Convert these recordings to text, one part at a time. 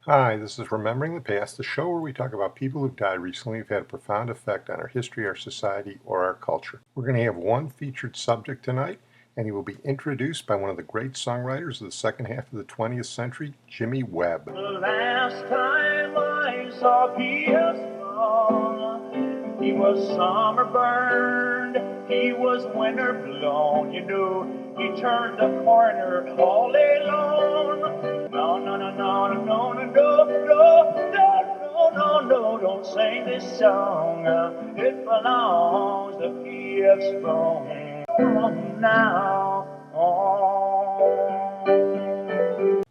Hi, this is Remembering the Past, the show where we talk about people who've died recently who've had a profound effect on our history, our society, or our culture. We're going to have one featured subject tonight, and he will be introduced by one of the great songwriters of the second half of the 20th century, Jimmy Webb. The last time I saw P.S. Sloan, he was summer burned, he was winter blown. You know, he turned the corner all alone. No, no, no, no, no, no, no, no, no, no, don't sing this song. It belongs to P.F. Sloan now.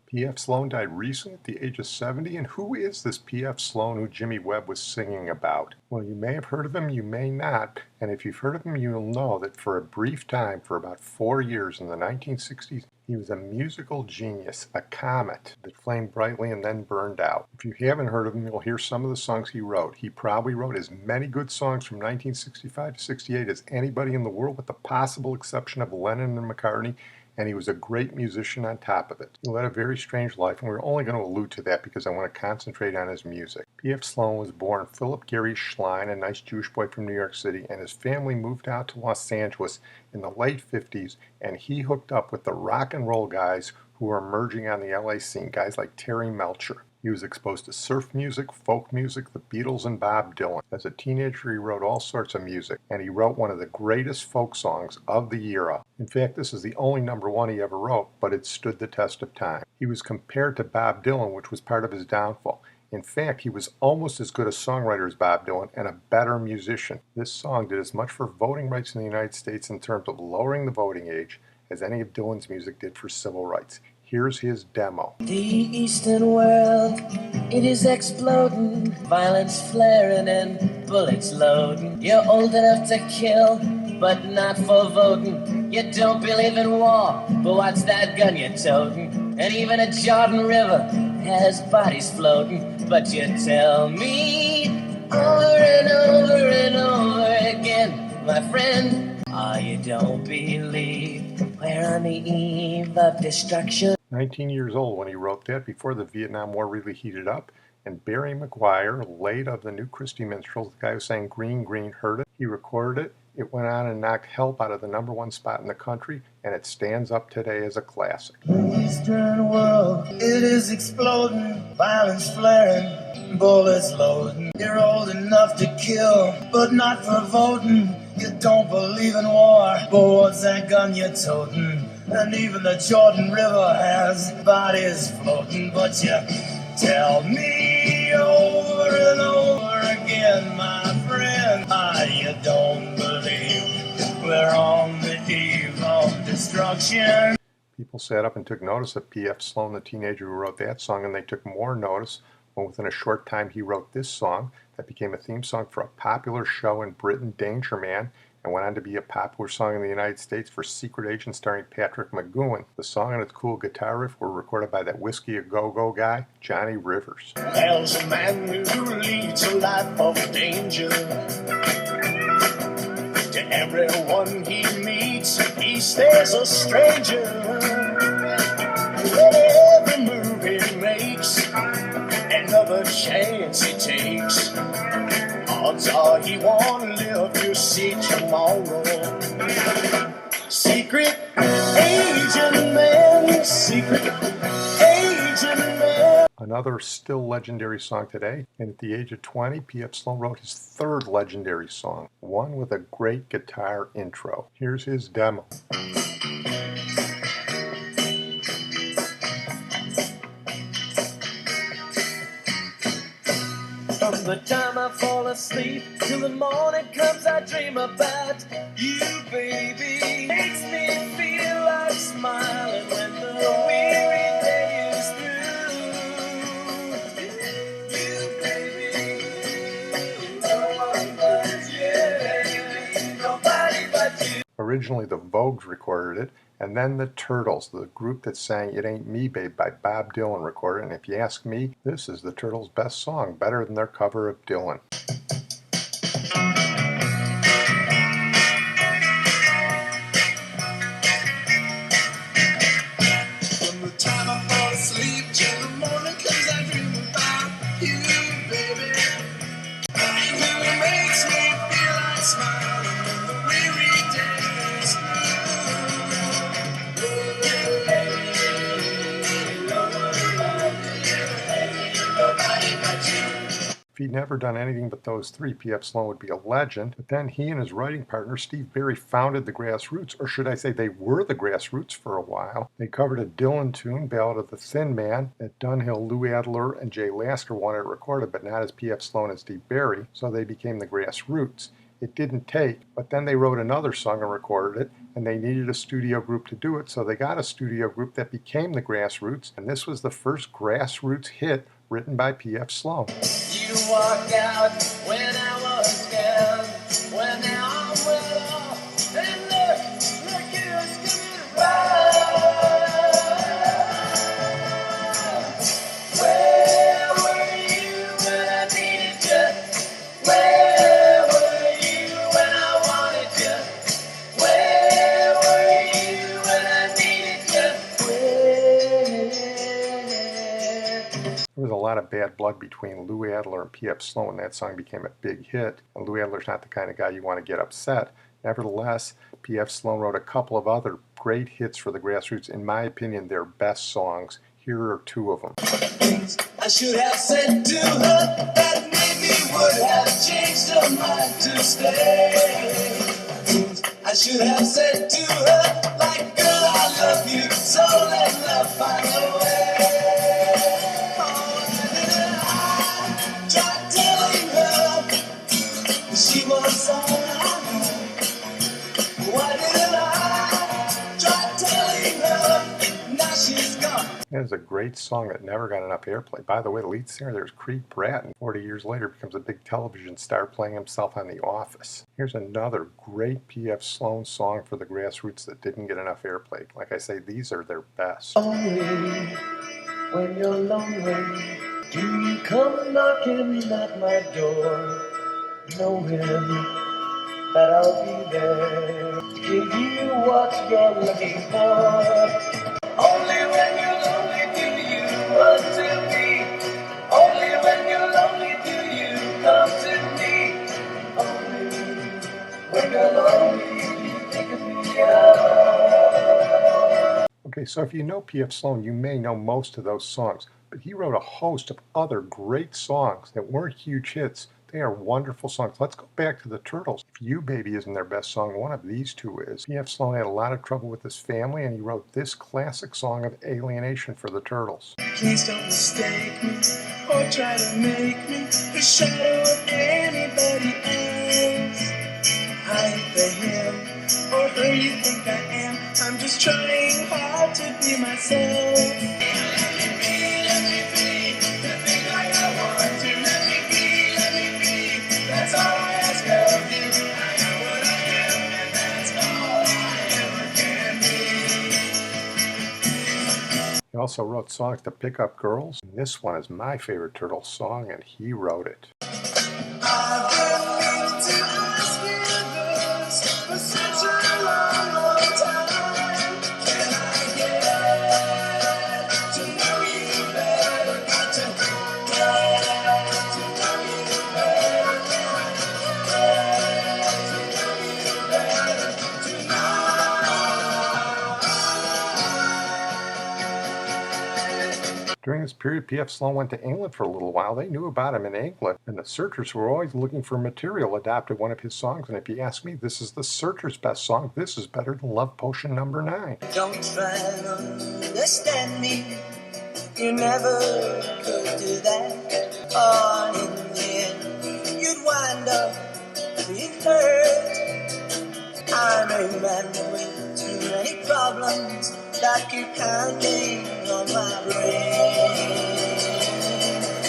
P.F. Sloan died recently at the age of 70, and who is this P.F. Sloan who Jimmy Webb was singing about? Well, you may have heard of him, you may not, and if you've heard of him, you'll know that for a brief time, for about 4 years in the 1960s, he was a musical genius, a comet that flamed brightly and then burned out. If you haven't heard of him, you'll hear some of the songs he wrote. He probably wrote as many good songs from 1965 to 68 as anybody in the world, with the possible exception of Lennon and McCartney, and he was a great musician on top of it. He led a very strange life, and we're only going to allude to that because I want to concentrate on his music. P.F. Sloan was born Philip Gary Schlein, a nice Jewish boy from New York City, and his family moved out to Los Angeles in the late 50s, and he hooked up with the rock and roll guys who were emerging on the LA scene, guys like Terry Melcher. He was exposed to surf music, folk music, the Beatles, and Bob Dylan. As a teenager, he wrote all sorts of music, and he wrote one of the greatest folk songs of the era. In fact, this is the only #1 he ever wrote, but it stood the test of time. He was compared to Bob Dylan, which was part of his downfall. In fact, he was almost as good a songwriter as Bob Dylan and a better musician. This song did as much for voting rights in the United States in terms of lowering the voting age as any of Dylan's music did for civil rights. Here's his demo. The Eastern world, it is exploding, violence flaring and bullets loading. You're old enough to kill, but not for voting. You don't believe in war, but what's that gun you're toting? And even a Jordan River has bodies floating. But you tell me over and over and over again, my friend, you don't believe we're on the eve of destruction. 19 years old when he wrote that, before the Vietnam War really heated up, and Barry McGuire, late of the New Christy Minstrels, the guy who sang Green Green, heard it. He recorded it. It went on and knocked Help out of the #1 spot in the country, and it stands up today as a classic. The Eastern world, it is exploding, violence flaring, bullets loading. You're old enough to kill, but not for voting. You don't believe in war, but what's that gun you're toting? And even the Jordan River has bodies floating. But you tell me over and over again, my friend, you don't believe we're on the eve of destruction. People sat up and took notice of P.F. Sloan, the teenager who wrote that song, and they took more notice when within a short time he wrote this song that became a theme song for a popular show in Britain, Danger Man, and went on to be a popular song in the United States for Secret Agent starring Patrick McGowan. The song and its cool guitar riff were recorded by that whiskey-a-go-go guy, Johnny Rivers. There's a man who leads a life of danger. To everyone he meets, he stays a stranger. With every move he makes, another chance he takes, odds are he won't live to see tomorrow. Secret agent man, secret agent man. Another still legendary song today, and at the age of 20, P.F. Sloan wrote his third legendary song, one with a great guitar intro. Here's his demo. From the time I fall asleep till the morning comes, I dream about you, baby. Makes me feel like smiling when the weary day is through. You, baby, no one but you, nobody but you. Originally, the Vogues recorded it, and then the Turtles, the group that sang It Ain't Me Babe by Bob Dylan, recorded it. And if you ask me, this is the Turtles' best song, better than their cover of Dylan. From the time I fall asleep till the morning comes, I dream If he'd never done anything but those three, P.F. Sloan would be a legend. But then he and his writing partner, Steve Barry, founded the Grassroots, or should I say they were the Grassroots for a while. They covered a Dylan tune, Ballad of the Thin Man, that Dunhill, Lou Adler, and Jay Lasker wanted recorded, but not as P.F. Sloan and Steve Barry, so they became the Grassroots. It didn't take, but then they wrote another song and recorded it, and they needed a studio group to do it, so they got a studio group that became the Grassroots, and this was the first Grassroots hit written by P.F. Sloan. You walked out when I was down, when now I'm well off, and look who's coming around. Where were you when I needed you? Where were you when I wanted you? Where were you when I needed you? There was a lot of bad blood between Lou Adler and P.F. Sloan. That song became a big hit, and Lou Adler's not the kind of guy you want to get upset. Nevertheless, P.F. Sloan wrote a couple of other great hits for the Grassroots. In my opinion, their best songs. Here are two of them. I should have said to her that maybe would have changed her mind to stay. I should have said to her, like, girl, I love you, so let love find a way. I tried telling her she was alright. Why didn't I try telling her now she's gone? That is a great song that never got enough airplay. By the way, the lead singer there is Creed Bratton. 40 years later becomes a big television star playing himself on The Office. Here's another great P.F. Sloan song for the Grassroots that didn't get enough airplay. Like I say, these are their best. Only when you're lonely do you come knocking at my door, knowing that I'll be there to give you what you're looking for. Only when you're lonely do you run to me. Only when you're lonely do you come to me. Only when you're lonely do you think of me. Okay, so if you know P.F. Sloan, you may know most of those songs, but he wrote a host of other great songs that weren't huge hits. They are wonderful songs. Let's go back to the Turtles. If You Baby isn't their best song, one of these two is. P.F. Sloan had a lot of trouble with his family, and he wrote this classic song of alienation for the Turtles. Please don't mistake me or try to make me the shadow of anybody else. I ain't the him or her you think I am. I'm just trying hard to be myself. Let me be the thing like I want to. Let me be. That's all I ask of you. I am what I am, and that's all I ever can be. He also wrote songs to pick up girls. And this one is my favorite Turtles song, and he wrote it. I've been meaning to ask you this for such a long, long time. Can I get to know you better? Got to get to know you better. Can I get to know you better tonight? During this period, P.F. Sloan went to England for a little while. They knew about him in England, and the Searchers, who were always looking for material, adopted one of his songs. And if you ask me, this is the Searchers' best song. This is better than Love Potion No. 9. Don't try and understand me. You never could do that. On in the end, you'd wind up being hurt. I'm a man with too many problems that keep hanging on my brain.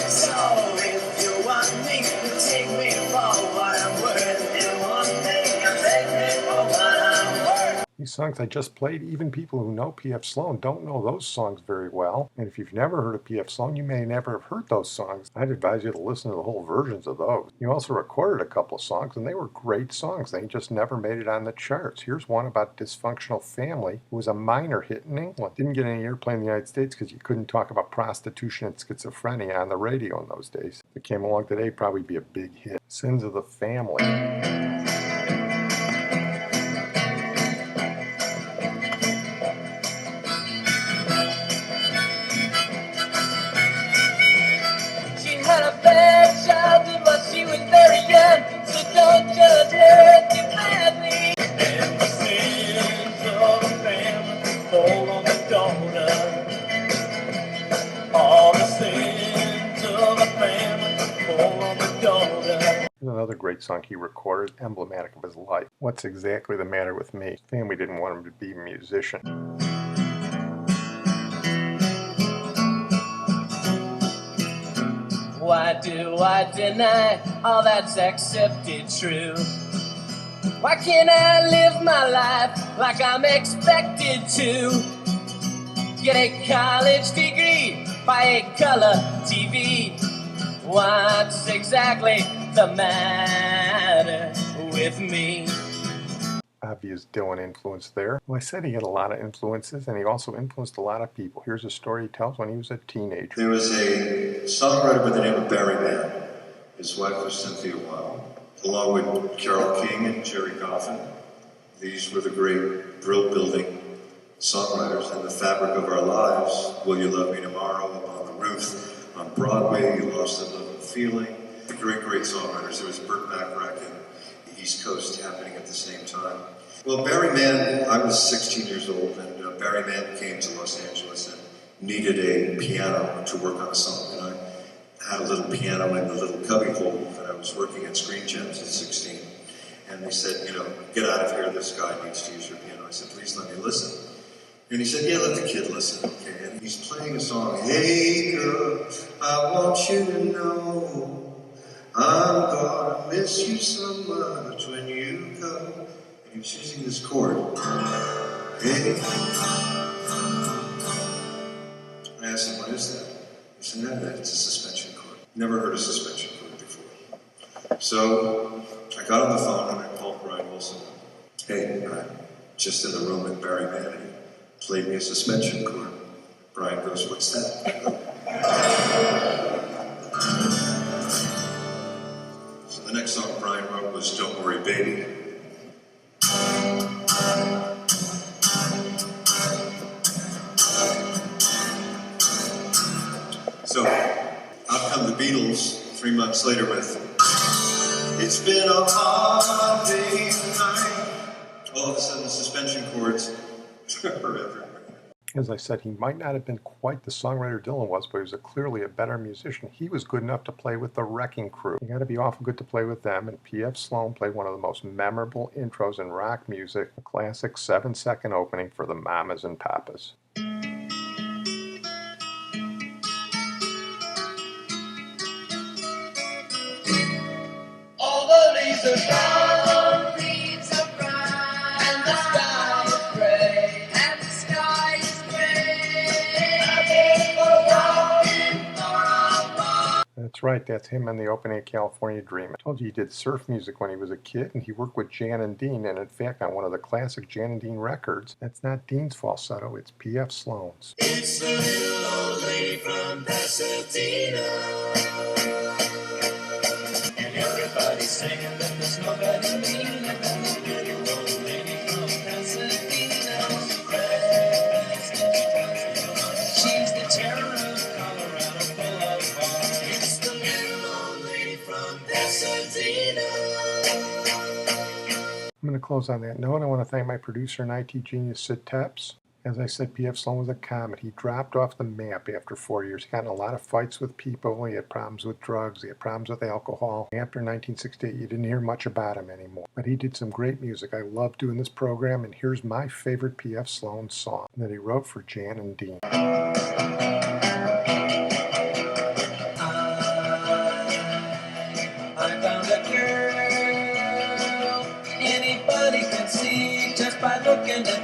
So if you want me, take me for what I'm worth. If you want me, take me for what I'm worth. These songs I just played, even people who know P.F. Sloan don't know those songs very well. And if you've never heard of P.F. Sloan, you may never have heard those songs. I'd advise you to listen to the whole versions of those. He also recorded a couple of songs, and they were great songs. They just never made it on the charts. Here's one about dysfunctional family. It was a minor hit in England. Didn't get any airplay in the United States because you couldn't talk about prostitution and schizophrenia on the radio in those days. If it came along today, it'd probably be a big hit. Sins of the Family. Another great song he recorded, emblematic of his life. What's Exactly the Matter with Me? His family didn't want him to be a musician. Why do I deny all that's accepted true? Why can't I live my life like I'm expected to? Get a college degree, buy a color TV. What's exactly the matter with me? Obvious Dylan influence there. Well, I said he had a lot of influences, and he also influenced a lot of people. Here's a story he tells when he was a teenager. There was a songwriter by the name of Barry Mann. His wife was Cynthia Weil, along with Carole King and Jerry Goffin. These were the great brill-building songwriters in the fabric of our lives. Will You Love Me Tomorrow, Up on the Roof, on Broadway, You Lost the Love and Feeling. The great, great songwriters. There was Burt Bacharach and the East Coast happening at the same time. Well, Barry Mann, I was 16 years old, and Barry Mann came to Los Angeles and needed a piano to work on a song. And I had a little piano in the little cubbyhole that I was working at Screen Gems at 16. And they said, get out of here, this guy needs to use your piano. I said, please let me listen. And he said, yeah, let the kid listen, okay? And he's playing a song, hey girl, I want you to know I'm gonna miss you so much when you go. And he was using this chord. Hey. I asked him, what is that? He said, no, it's a suspension chord. Never heard a suspension chord before. So I got on the phone and I called Brian Wilson. Hey, I'm just in the room with Barry Mann, and he played me a suspension chord. Brian goes, what's that? So the next song Brian wrote was Don't Worry Baby. So out come the Beatles 3 months later with It's Been a Hard Day's Night. All of a sudden, suspension chords forever. As I said, he might not have been quite the songwriter Dylan was, but he was clearly a better musician. He was good enough to play with the Wrecking Crew. You got to be awful good to play with them, and P.F. Sloan played one of the most memorable intros in rock music, a classic 7-second opening for the Mamas and Papas. All the leaves are gone, leaves are brown, and the sky is gray, and the sky is gray. That's right, that's him in the opening of California Dreamin. I told you he did surf music when he was a kid, and he worked with Jan and Dean, and in fact, on one of the classic Jan and Dean records, that's not Dean's falsetto, it's P.F. Sloan's. It's the little old lady from Pasadena. Everybody's singing that there's nobody mean like that little old lady from Pasadena. She's the terror of Colorado Boulevard. It's the little old lady from Pasadena. I'm going to close on that note. I want to thank my producer and IT genius, Sid Tepps. As I said, P.F. Sloan was a comet. He dropped off the map after 4 years. He got in a lot of fights with people. He had problems with drugs. He had problems with alcohol. After 1968, you didn't hear much about him anymore. But he did some great music. I love doing this program, and here's my favorite P.F. Sloan song that he wrote for Jan and Dean. I found a girl anybody can see just by looking at